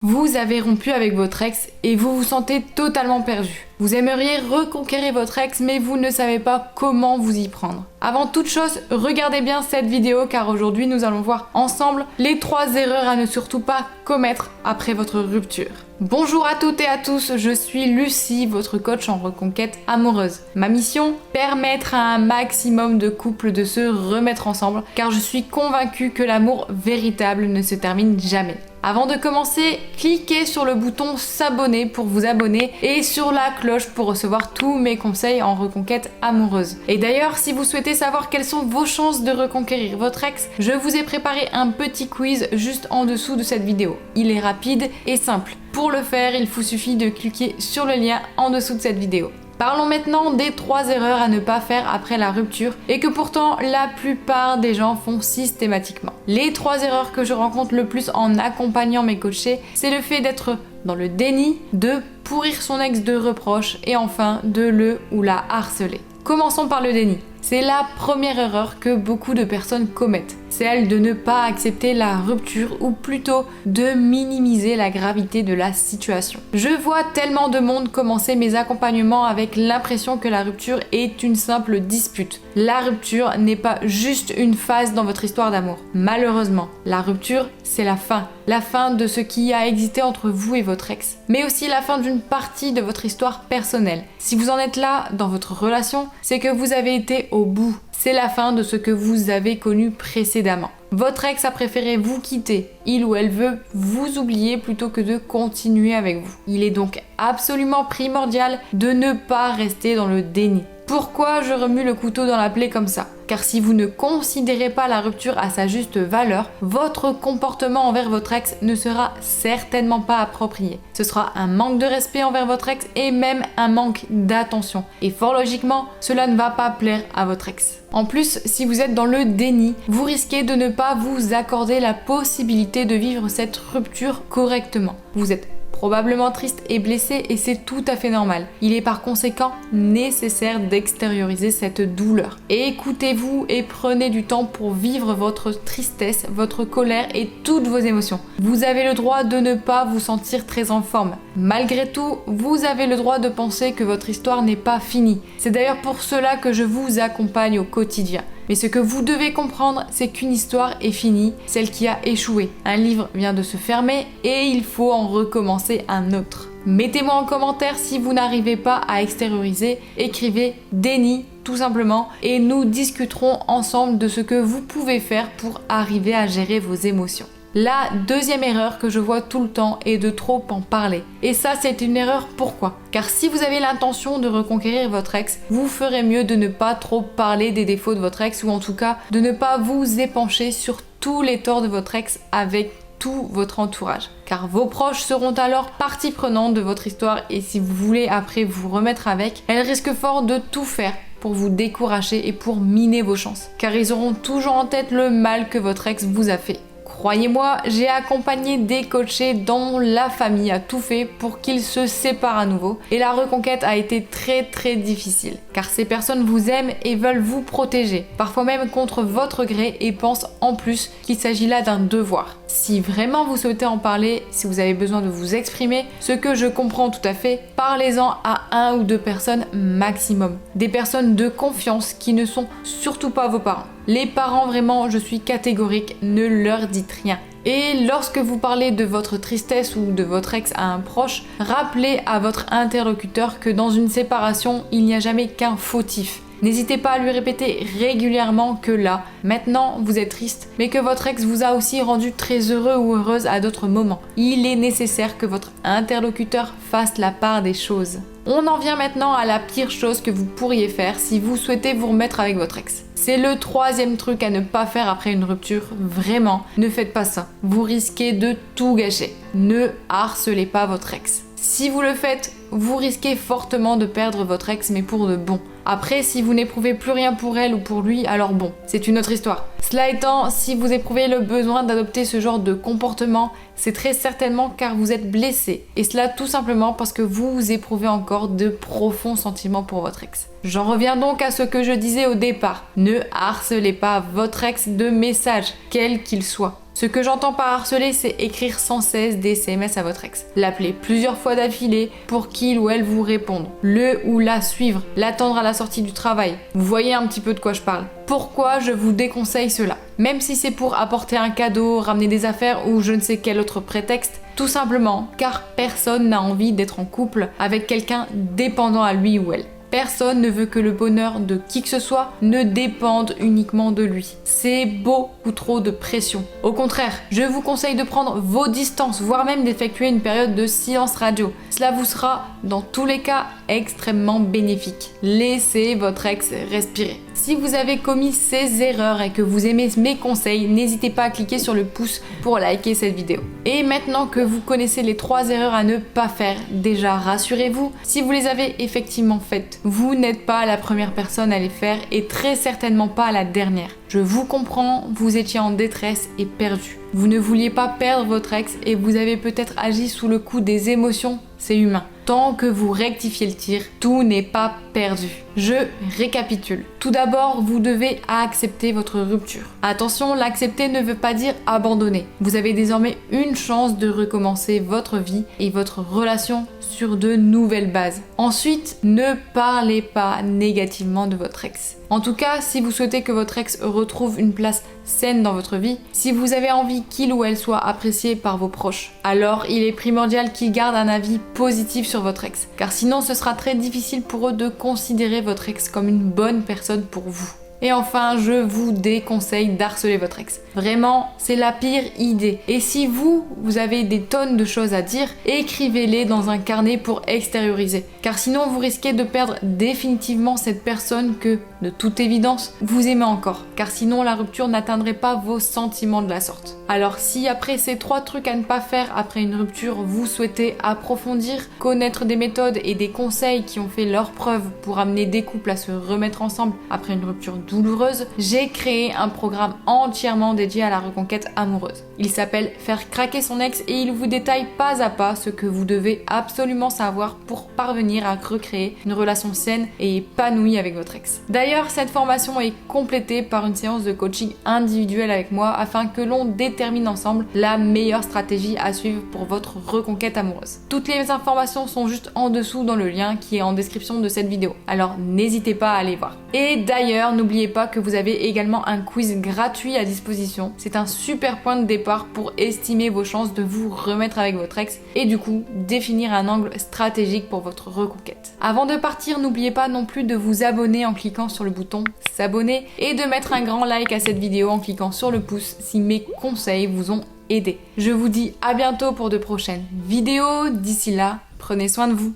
Vous avez rompu avec votre ex et vous vous sentez totalement perdu. Vous aimeriez reconquérir votre ex mais vous ne savez pas comment vous y prendre. Avant toute chose, regardez bien cette vidéo car aujourd'hui nous allons voir ensemble les 3 erreurs à ne surtout pas commettre après votre rupture. Bonjour à toutes et à tous, je suis Lucie, votre coach en reconquête amoureuse. Ma mission, permettre à un maximum de couples de se remettre ensemble car je suis convaincue que l'amour véritable ne se termine jamais. Avant de commencer, cliquez sur le bouton s'abonner pour vous abonner et sur la cloche pour recevoir tous mes conseils en reconquête amoureuse. Et d'ailleurs, si vous souhaitez savoir quelles sont vos chances de reconquérir votre ex, je vous ai préparé un petit quiz juste en dessous de cette vidéo. Il est rapide et simple. Pour le faire, il vous suffit de cliquer sur le lien en dessous de cette vidéo. Parlons maintenant des 3 erreurs à ne pas faire après la rupture et que pourtant la plupart des gens font systématiquement. Les 3 erreurs que je rencontre le plus en accompagnant mes coachés, c'est le fait d'être dans le déni, de pourrir son ex de reproches et enfin de le ou la harceler. Commençons par le déni. C'est la première erreur que beaucoup de personnes commettent. C'est celle de ne pas accepter la rupture ou plutôt de minimiser la gravité de la situation. Je vois tellement de monde commencer mes accompagnements avec l'impression que la rupture est une simple dispute. La rupture n'est pas juste une phase dans votre histoire d'amour. Malheureusement, la rupture, c'est la fin de ce qui a existé entre vous et votre ex, mais aussi la fin d'une partie de votre histoire personnelle. Si vous en êtes là dans votre relation, c'est que vous avez été au bout. C'est la fin de ce que vous avez connu précédemment. Votre ex a préféré vous quitter. Il ou elle veut vous oublier plutôt que de continuer avec vous. Il est donc absolument primordial de ne pas rester dans le déni. Pourquoi je remue le couteau dans la plaie comme ça ? Car si vous ne considérez pas la rupture à sa juste valeur, votre comportement envers votre ex ne sera certainement pas approprié. Ce sera un manque de respect envers votre ex et même un manque d'attention. Et fort logiquement, cela ne va pas plaire à votre ex. En plus, si vous êtes dans le déni, vous risquez de ne pas vous accorder la possibilité de vivre cette rupture correctement. Vous êtes probablement triste et blessé et c'est tout à fait normal. Il est par conséquent nécessaire d'extérioriser cette douleur. Et écoutez-vous et prenez du temps pour vivre votre tristesse, votre colère et toutes vos émotions. Vous avez le droit de ne pas vous sentir très en forme. Malgré tout, vous avez le droit de penser que votre histoire n'est pas finie. C'est d'ailleurs pour cela que je vous accompagne au quotidien. Mais ce que vous devez comprendre, c'est qu'une histoire est finie, celle qui a échoué. Un livre vient de se fermer et il faut en recommencer un autre. Mettez-moi en commentaire si vous n'arrivez pas à extérioriser, écrivez déni tout simplement et nous discuterons ensemble de ce que vous pouvez faire pour arriver à gérer vos émotions. La deuxième erreur que je vois tout le temps est de trop en parler. Et ça, c'est une erreur, pourquoi ? Car si vous avez l'intention de reconquérir votre ex, vous ferez mieux de ne pas trop parler des défauts de votre ex ou en tout cas de ne pas vous épancher sur tous les torts de votre ex avec tout votre entourage. Car vos proches seront alors partie prenante de votre histoire et si vous voulez après vous remettre avec, elles risquent fort de tout faire pour vous décourager et pour miner vos chances. Car ils auront toujours en tête le mal que votre ex vous a fait. Croyez-moi, j'ai accompagné des coachés dont la famille a tout fait pour qu'ils se séparent à nouveau et la reconquête a été très difficile car ces personnes vous aiment et veulent vous protéger, parfois même contre votre gré et pensent en plus qu'il s'agit là d'un devoir. Si vraiment vous souhaitez en parler, si vous avez besoin de vous exprimer, ce que je comprends tout à fait, parlez-en à 1 ou 2 personnes maximum. Des personnes de confiance qui ne sont surtout pas vos parents. Les parents, vraiment, je suis catégorique, ne leur dites rien. Et lorsque vous parlez de votre tristesse ou de votre ex à un proche, rappelez à votre interlocuteur que dans une séparation, il n'y a jamais qu'un fautif. N'hésitez pas à lui répéter régulièrement que là, maintenant, vous êtes triste, mais que votre ex vous a aussi rendu très heureux ou heureuse à d'autres moments. Il est nécessaire que votre interlocuteur fasse la part des choses. On en vient maintenant à la pire chose que vous pourriez faire si vous souhaitez vous remettre avec votre ex. C'est le 3e truc à ne pas faire après une rupture. Vraiment, ne faites pas ça. Vous risquez de tout gâcher. Ne harcelez pas votre ex. Si vous le faites, vous risquez fortement de perdre votre ex, mais pour de bon. Après, si vous n'éprouvez plus rien pour elle ou pour lui, alors bon, c'est une autre histoire. Cela étant, si vous éprouvez le besoin d'adopter ce genre de comportement, c'est très certainement car vous êtes blessé. Et cela tout simplement parce que vous éprouvez encore de profonds sentiments pour votre ex. J'en reviens donc à ce que je disais au départ. Ne harcelez pas votre ex de messages, quels qu'ils soient. Ce que j'entends par harceler, c'est écrire sans cesse des SMS à votre ex, l'appeler plusieurs fois d'affilée pour qu'il ou elle vous réponde, le ou la suivre, l'attendre à la sortie du travail. Vous voyez un petit peu de quoi je parle. Pourquoi je vous déconseille cela? Même si c'est pour apporter un cadeau, ramener des affaires ou je ne sais quel autre prétexte, tout simplement car personne n'a envie d'être en couple avec quelqu'un dépendant à lui ou elle. Personne ne veut que le bonheur de qui que ce soit ne dépende uniquement de lui. C'est beaucoup trop de pression. Au contraire, je vous conseille de prendre vos distances, voire même d'effectuer une période de silence radio. Cela vous sera, dans tous les cas, extrêmement bénéfique. Laissez votre ex respirer. Si vous avez commis ces erreurs et que vous aimez mes conseils, n'hésitez pas à cliquer sur le pouce pour liker cette vidéo. Et maintenant que vous connaissez les 3 erreurs à ne pas faire, déjà rassurez-vous, si vous les avez effectivement faites, vous n'êtes pas la première personne à les faire et très certainement pas la dernière. Je vous comprends, vous étiez en détresse et perdu. Vous ne vouliez pas perdre votre ex et vous avez peut-être agi sous le coup des émotions, c'est humain. Tant que vous rectifiez le tir, tout n'est pas perdu. Je récapitule. Tout d'abord, vous devez accepter votre rupture. Attention, l'accepter ne veut pas dire abandonner. Vous avez désormais une chance de recommencer votre vie et votre relation sur de nouvelles bases. Ensuite, ne parlez pas négativement de votre ex. En tout cas, si vous souhaitez que votre ex retrouve une place saine dans votre vie, si vous avez envie qu'il ou elle soit apprécié par vos proches, alors il est primordial qu'il garde un avis positif sur votre ex, car sinon ce sera très difficile pour eux de considérer votre ex comme une bonne personne pour vous. Et enfin, je vous déconseille d'harceler votre ex. Vraiment, c'est la pire idée. Et si vous avez des tonnes de choses à dire, écrivez-les dans un carnet pour extérioriser. Car sinon, vous risquez de perdre définitivement cette personne que, de toute évidence, vous aimez encore. Car sinon, la rupture n'atteindrait pas vos sentiments de la sorte. Alors si après ces 3 trucs à ne pas faire après une rupture, vous souhaitez approfondir, connaître des méthodes et des conseils qui ont fait leur preuve pour amener des couples à se remettre ensemble après une rupture douloureuse, j'ai créé un programme entièrement dédié à la reconquête amoureuse. Il s'appelle Faire craquer son ex et il vous détaille pas à pas ce que vous devez absolument savoir pour parvenir à recréer une relation saine et épanouie avec votre ex. D'ailleurs, cette formation est complétée par une séance de coaching individuelle avec moi afin que l'on détermine ensemble la meilleure stratégie à suivre pour votre reconquête amoureuse. Toutes les informations sont juste en dessous dans le lien qui est en description de cette vidéo. Alors n'hésitez pas à aller voir. Et d'ailleurs, n'oubliez pas que vous avez également un quiz gratuit à disposition. C'est un super point de départ pour estimer vos chances de vous remettre avec votre ex et du coup définir un angle stratégique pour votre reconquête. Avant de partir, n'oubliez pas non plus de vous abonner en cliquant sur le bouton s'abonner et de mettre un grand like à cette vidéo en cliquant sur le pouce si mes conseils vous ont aidé. Je vous dis à bientôt pour de prochaines vidéos. D'ici là, prenez soin de vous.